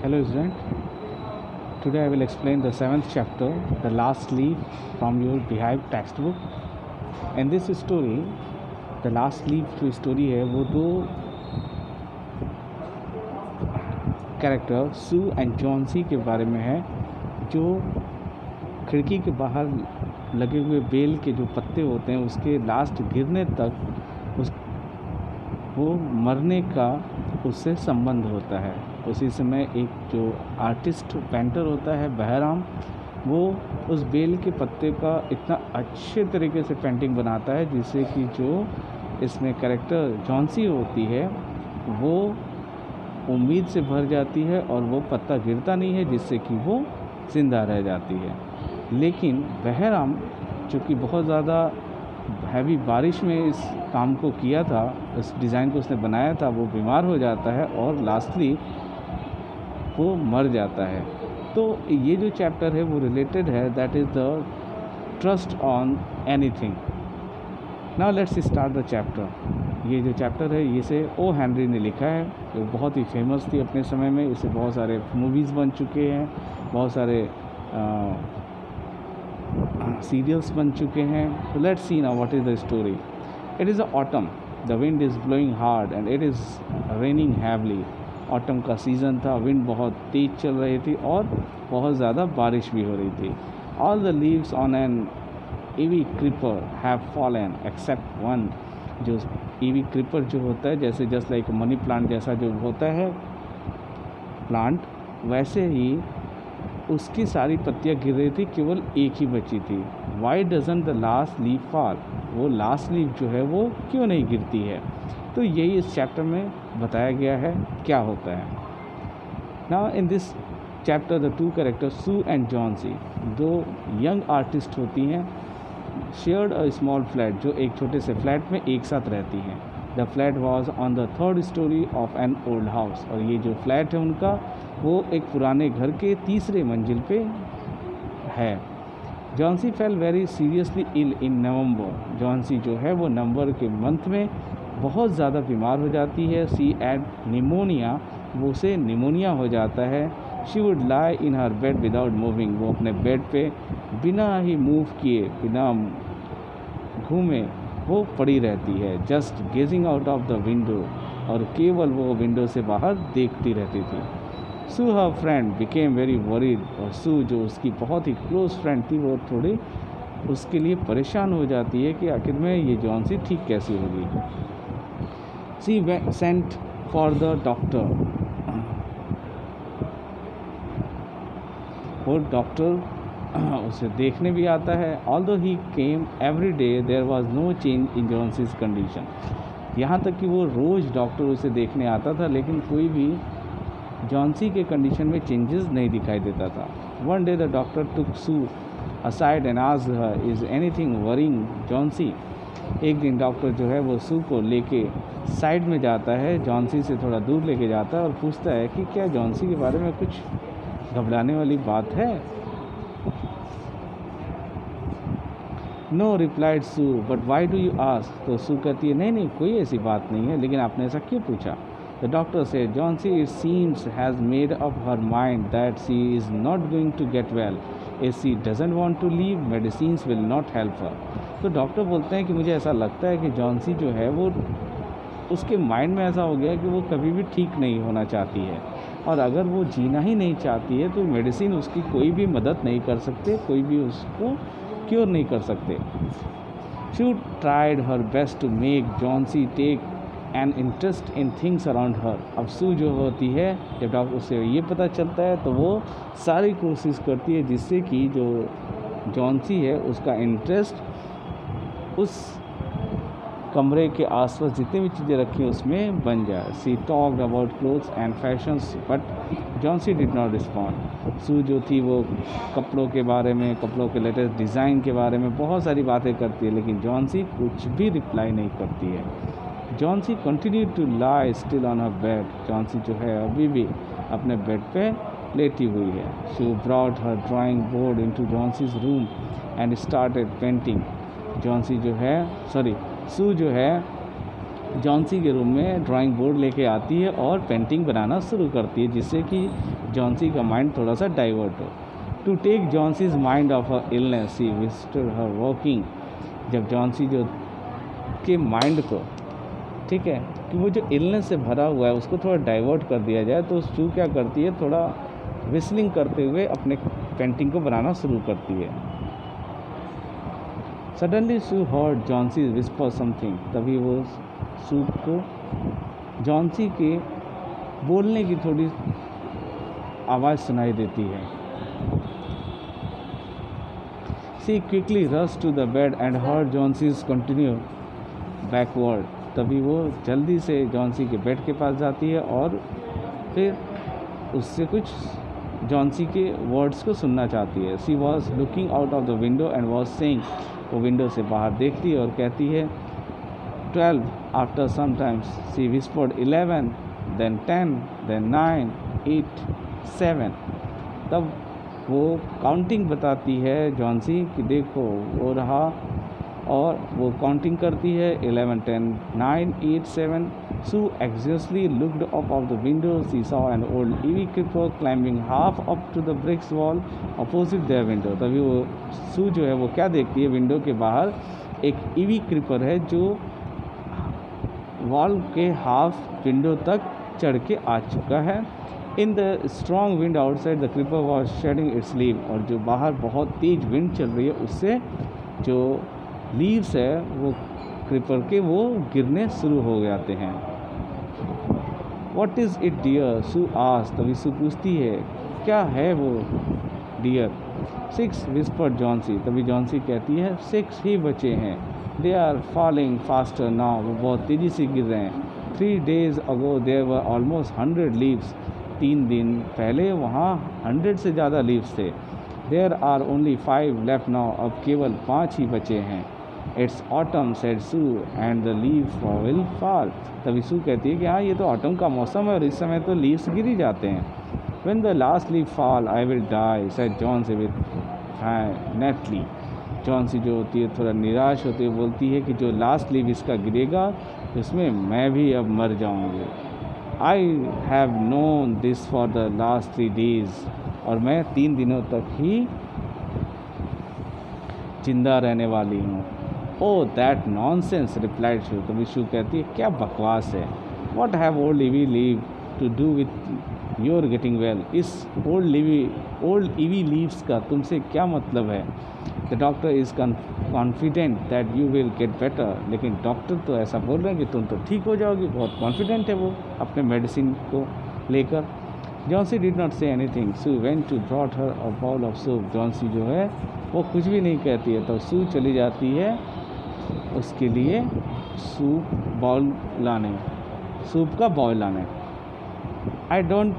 Hello student, today I will explain the 7th chapter, The Last Leaf from your Beehive textbook. In this story, The Last Leaf जो story है वो दो character Sue and Johnsy के बारे में है, जो खिड़की के बाहर लगे हुए बेल के जो पत्ते होते हैं उसके लास्ट गिरने तक वो मरने का उससे संबंध होता है। उसी समय एक जो आर्टिस्ट पेंटर होता है बहराम, वो उस बेल के पत्ते का इतना अच्छे तरीके से पेंटिंग बनाता है जिससे कि जो इसमें कैरेक्टर जॉन्सी होती है वो उम्मीद से भर जाती है और वो पत्ता गिरता नहीं है जिससे कि वो ज़िंदा रह जाती है। लेकिन बहराम जो कि बहुत ज़्यादा हैवी बारिश में इस काम को किया था, इस डिज़ाइन को उसने बनाया था, वो बीमार हो जाता है और लास्टली वो मर जाता है। तो ये जो चैप्टर है वो रिलेटेड है, that is the trust on anything. Now let's start the chapter. ये जो चैप्टर है इसे ओ हेनरी ने लिखा है, जो बहुत ही फेमस थी अपने समय में। इससे बहुत सारे मूवीज़ बन चुके हैं, बहुत सारे सीरियल्स बन चुके हैं। Let's see now what is the story. It is a autumn, the wind is blowing hard and it is raining heavily. Autumn का सीज़न था, विंड बहुत तेज़ चल रही थी और बहुत ज़्यादा बारिश भी हो रही थी। All the leaves on an EV creeper have fallen except one. जो ईवी क्रीपर जो होता है, जैसे जस्ट लाइक मनी प्लांट जैसा जो होता है प्लांट, वैसे ही उसकी सारी पत्तियां गिर रही थी, केवल एक ही बची थी। Why doesn't the last leaf fall? वो लास्ट लीफ जो है वो क्यों नहीं गिरती है? तो यही इस चैप्टर में बताया गया है क्या होता है। Now in this chapter the two characters Sue and Johnsy, दो यंग आर्टिस्ट होती हैं, शेयर्ड अ स्मॉल फ्लैट, जो एक छोटे से फ्लैट में एक साथ रहती हैं। The flat was on the third story of an old house, और ये जो फ्लैट है उनका वो एक पुराने घर के तीसरे मंजिल पे है। Johnsy fell very seriously ill in November. Johnsy जो है वो नवंबर के मंथ में बहुत ज़्यादा बीमार हो जाती है। सी एड निमोनिया, वो उसे निमोनिया हो जाता है। She would lie in her bed without moving, वो अपने बेड पे बिना ही मूव किए, बिना घूमे वो पड़ी रहती है। Just gazing out of the window, और केवल वो विंडो से बाहर देखती रहती थी। Sue her friend became very worried, और सू जो उसकी बहुत ही क्लोज फ्रेंड थी वो थोड़ी उसके लिए परेशान हो जाती है कि आखिर में ये जॉन्सी ठीक कैसी होगी। She sent for the doctor, वो डॉक्टर उसे देखने भी आता है। Although he came every day there was no change in Johnsy's condition. यहाँ तक कि वो रोज़ डॉक्टर उसे देखने आता था, लेकिन कोई भी जॉन्सी के कंडीशन में चेंजेस नहीं दिखाई देता था। One day the doctor took Sue aside and asked her, is anything worrying Johnsy? एक दिन डॉक्टर जो है वो सू को लेके साइड में जाता है, जॉन्सी से थोड़ा दूर लेके जाता है और पूछता है कि क्या जॉन्सी के बारे में कुछ घबराने वाली बात है? No replied Sue, but why do you ask? तो सू कहती है नहीं नहीं, कोई ऐसी बात नहीं है, लेकिन आपने ऐसा क्यों पूछा? द डॉक्टर से, Johnsy it seems has made up her mind that she is not going to get well. If she doesn't want to live, medicines will not help her. तो डॉक्टर बोलते हैं कि मुझे ऐसा लगता है कि जॉन्सी जो है वो उसके माइंड में ऐसा हो गया है कि वो कभी भी ठीक नहीं होना चाहती है, और अगर वो जीना ही नहीं चाहती है तो मेडिसिन उसकी कोई भी मदद नहीं कर सकते, कोई भी उसको क्योर नहीं कर सकते। She tried her best to make Johnsy take an interest in things around her. अब सू जो होती है, जब डॉक्टर उसे ये पता चलता है तो वो सारी कोशिश करती है जिससे कि जो जॉन्सी है उसका इंटरेस्ट उस कमरे के आसपास जितनी भी चीज़ें रखी हैं उसमें बन जाए। She talked about clothes and fashions but Johnsy did not respond. Sue जो थी वो कपड़ों के बारे में, कपड़ों के लेटेस्ट डिज़ाइन के बारे में बहुत सारी बातें करती है, लेकिन जॉन्सी कुछ भी रिप्लाई नहीं करती है। Johnsy continue to lie still on her bed. Johnsy जो है अभी भी अपने बेड पे लेटी हुई है। She brought her drawing board into Johnsy's room and started painting. Johnsy जो है सू जो है जॉन्सी के रूम में ड्राइंग बोर्ड लेके आती है और पेंटिंग बनाना शुरू करती है, जिससे कि जॉन्सी का माइंड थोड़ा सा डाइवर्ट हो। To take Johnsy's mind off a illness she visited her working. जब जॉन्सी जो के माइंड को, ठीक है, कि वो जो इलनेस से भरा हुआ है उसको थोड़ा डाइवर्ट कर दिया जाए, तो सू क्या करती है, थोड़ा विस्लिंग करते हुए अपने पेंटिंग को बनाना शुरू करती है। सडनली सू हर्ड जॉन्सी विस्पर समथिंग। तभी वो सू को जॉन्सी के बोलने की थोड़ी आवाज़ सुनाई देती है। She quickly rush to the bed and heard Johnsy's continue backward. तभी वो जल्दी से जॉन्सी के बेड के पास जाती है और फिर उससे कुछ जॉन्सी के वर्ड्स को सुनना चाहती है। She was looking out of the window and was saying. वो विंडो से बाहर देखती है और कहती है 12 after some times she whispered 11 then 10 then 9 8 7। तब वो काउंटिंग बताती है जॉन्सी कि देखो वो रहा, और वो काउंटिंग करती है 11 10 9 8 7। Sue anxiously looked up of the window. She saw an old ivy creeper climbing half up to the brick wall opposite their window. तभी वो सू जो है वो क्या देखती है, विंडो के बाहर एक ईवी क्रीपर है जो वॉल के हाफ विंडो तक चढ़ के आ चुका है। In the strong wind outside the creeper was shedding its leave. और जो बाहर बहुत तेज विंड चल रही है उससे जो लीव्स है वो क्रीपर के वो गिरने शुरू हो जाते हैं। What is it dear, Sue asked. तभी सू पूछती है क्या है वो डियर। 6 whispered Johnsy. तभी जॉन्सी कहती है 6 ही बचे हैं। They are falling faster now. वो बहुत तेज़ी से गिर रहे हैं। 3 days ago there were almost 100 leaves. 3 दिन पहले वहाँ 100 से ज़्यादा लीव्स थे। There are only 5 left now. अब केवल 5 ही बचे हैं। It's autumn said Sue and the leaves will fall. तभी सू कहती है कि हाँ ये तो ऑटम का मौसम है और इस समय तो लीव्स गिर ही जाते हैं। When the last leave fall I will die said Johnsy with neatly. Johnsy जो होती है थोड़ा निराश होती है, बोलती है कि जो लास्ट लीव इसका गिरेगा उसमें मैं भी अब मर जाऊंगी। I have known this for the last 3 days। और मैं 3 दिनों तक ही जिंदा रहने वाली हूँ। Oh that nonsense replied Sue. तभी शू कहती है क्या बकवास है। What have old ivy leave to do with your getting well. इस ओल्ड ईवी लीव्स का तुमसे क्या मतलब है। The doctor is confident that you will get better. लेकिन डॉक्टर तो ऐसा बोल रहे हैं कि तुम तो ठीक हो जाओगी। बहुत कॉन्फिडेंट है वो अपने मेडिसिन को लेकर। Johnsy did not say anything. Sue went to brought her a bowl of soup. Johnsy जो है वो कुछ भी नहीं कहती है, तो सू चली जाती है उसके लिए सूप का बाउल लाने। I don't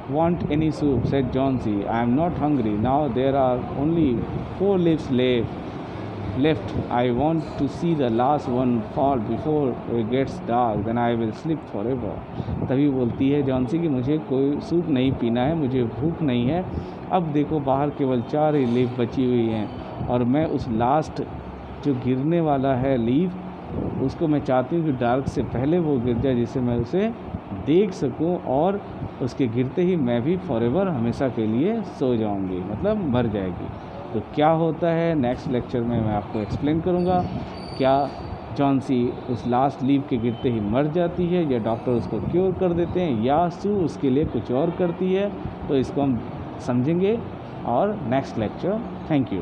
want any soup, said Johnsy. I am not hungry. Now there are only 4 leaves left. I want to see the last one fall before it gets dark. Then I will sleep forever. तभी बोलती है Johnsy कि मुझे कोई soup नहीं पीना है, मुझे भूख नहीं है। अब देखो बाहर केवल 4 ही लीफ बची हुई हैं और मैं उस लास्ट जो गिरने वाला है लीफ उसको मैं चाहती हूँ कि डार्क से पहले वो गिर जाए, जिससे मैं उसे देख सकूं और उसके गिरते ही मैं भी फॉरएवर हमेशा के लिए सो जाऊंगी, मतलब मर जाएगी। तो क्या होता है नेक्स्ट लेक्चर में मैं आपको एक्सप्लेन करूंगा। क्या जॉन्सी उस लास्ट लीव के गिरते ही मर जाती है या डॉक्टर उसको क्योर कर देते हैं या सू उसके लिए कुछ और करती है, तो इसको हम समझेंगे और नेक्स्ट लेक्चर। Thank you.